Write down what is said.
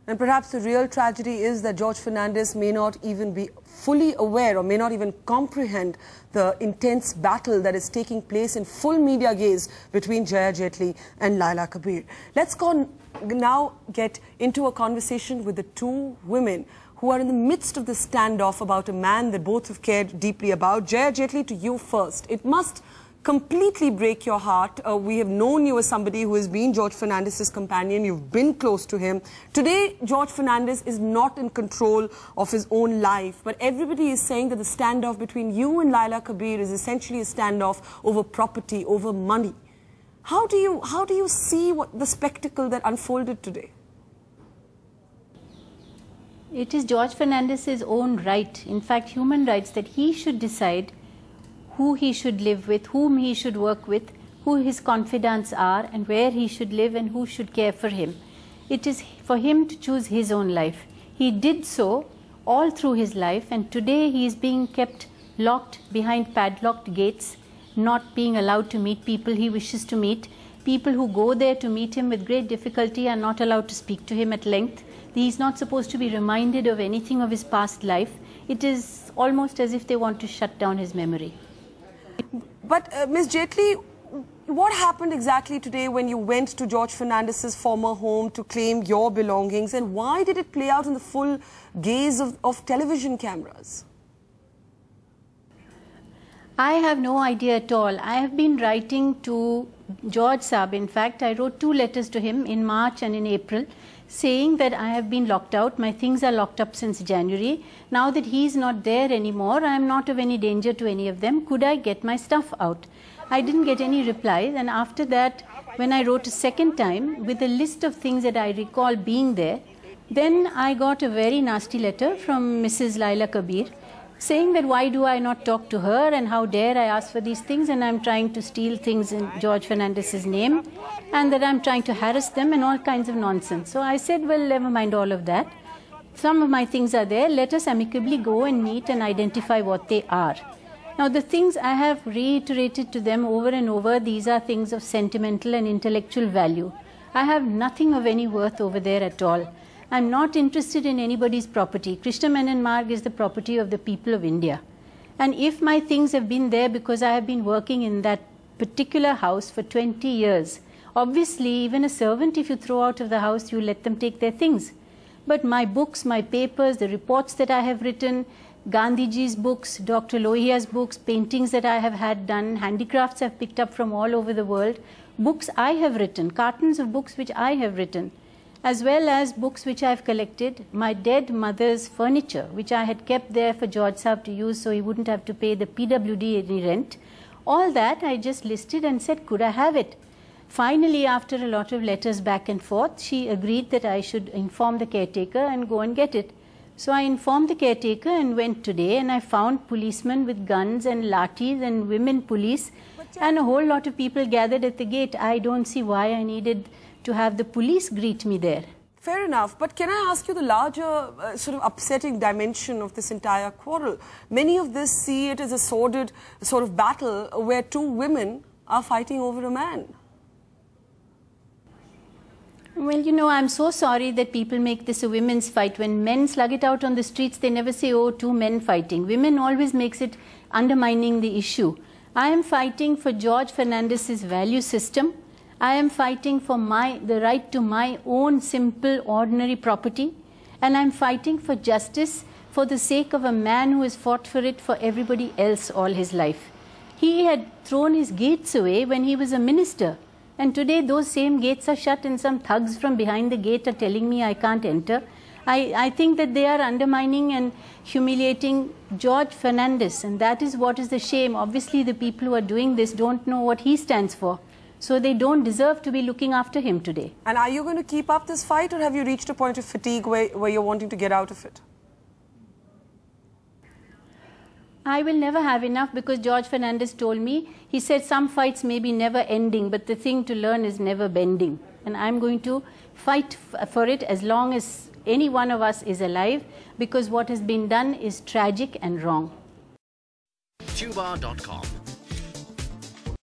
And perhaps the real tragedy is that George Fernandes may not even be fully aware or may not even comprehend the intense battle that is taking place in full media gaze between Jaya Jaitley and Laila Kabir. Let's now get into a conversation with the two women who are in the midst of the standoff about a man that both have cared deeply about. Jaya Jaitley, to you first. It must completely break your heart. We have known you as somebody who has been George Fernandes' companion. You've been close to him. Today, George Fernandes is not in control of his own life, but everybody is saying that the standoff between you and Laila Kabir is essentially a standoff over property, over money. How do you see the spectacle that unfolded today? It is George Fernandes' own right, in fact human rights, that he should decide who he should live with, whom he should work with, who his confidants are, and where he should live and who should care for him. It is for him to choose his own life. He did so all through his life, and today he is being kept locked behind padlocked gates, not being allowed to meet people he wishes to meet. People who go there to meet him with great difficulty are not allowed to speak to him at length. He is not supposed to be reminded of anything of his past life. It is almost as if they want to shut down his memory. But Ms. Jaitley, what happened exactly today when you went to George Fernandes' former home to claim your belongings, and why did it play out in the full gaze of television cameras? I have no idea at all. I have been writing to George Saab. In fact, I wrote 2 letters to him in March and in April, saying that I have been locked out. My things are locked up since January. Now that he is not there anymore, I am not of any danger to any of them. Could I get my stuff out? I didn't get any replies, and after that, when I wrote a second time with a list of things that I recall being there, then I got a very nasty letter from Mrs. Laila Kabir, saying that why do I not talk to her and how dare I ask for these things, and I'm trying to steal things in George Fernandes' name, and that I'm trying to harass them and all kinds of nonsense. So I said, well, never mind all of that. Some of my things are there. Let us amicably go and meet and identify what they are. Now, the things I have reiterated to them over and over, these are things of sentimental and intellectual value. I have nothing of any worth over there at all. I'm not interested in anybody's property. Krishna Menon Marg is the property of the people of India. And if my things have been there because I have been working in that particular house for 20 years, obviously even a servant, if you throw out of the house, you let them take their things. But my books, my papers, the reports that I have written, Gandhiji's books, Dr. Lohia's books, paintings that I have had done, handicrafts I've picked up from all over the world, books I have written, cartons of books which I have written, as well as books which I have collected, my dead mother's furniture, which I had kept there for George Saab to use so he wouldn't have to pay the PWD any rent. All that I just listed and said, could I have it? Finally, after a lot of letters back and forth, she agreed that I should inform the caretaker and go and get it. So I informed the caretaker and went today, and I found policemen with guns and lathis and women police and a whole lot of people gathered at the gate. I don't see why I needed to have the police greet me there. Fair enough, but can I ask you the larger sort of upsetting dimension of this entire quarrel? Many of this see it as a sordid sort of battle where 2 women are fighting over a man. Well, you know, I'm so sorry that people make this a women's fight. When men slug it out on the streets, they never say, oh, 2 men fighting. Women always makes it undermining the issue. I am fighting for George Fernandes' value system. I am fighting for the right to my own simple, ordinary property. And I'm fighting for justice for the sake of a man who has fought for it for everybody else all his life. He had thrown his gates away when he was a minister. And today those same gates are shut and some thugs from behind the gate are telling me I can't enter. I think that they are undermining and humiliating George Fernandes, and that is what is the shame. Obviously the people who are doing this don't know what he stands for. So they don't deserve to be looking after him today. And are you going to keep up this fight, or have you reached a point of fatigue where you're wanting to get out of it? I will never have enough, because George Fernandes told me, he said some fights may be never ending, but the thing to learn is never bending. And I'm going to fight for it as long as any one of us is alive, because what has been done is tragic and wrong. Tuba.com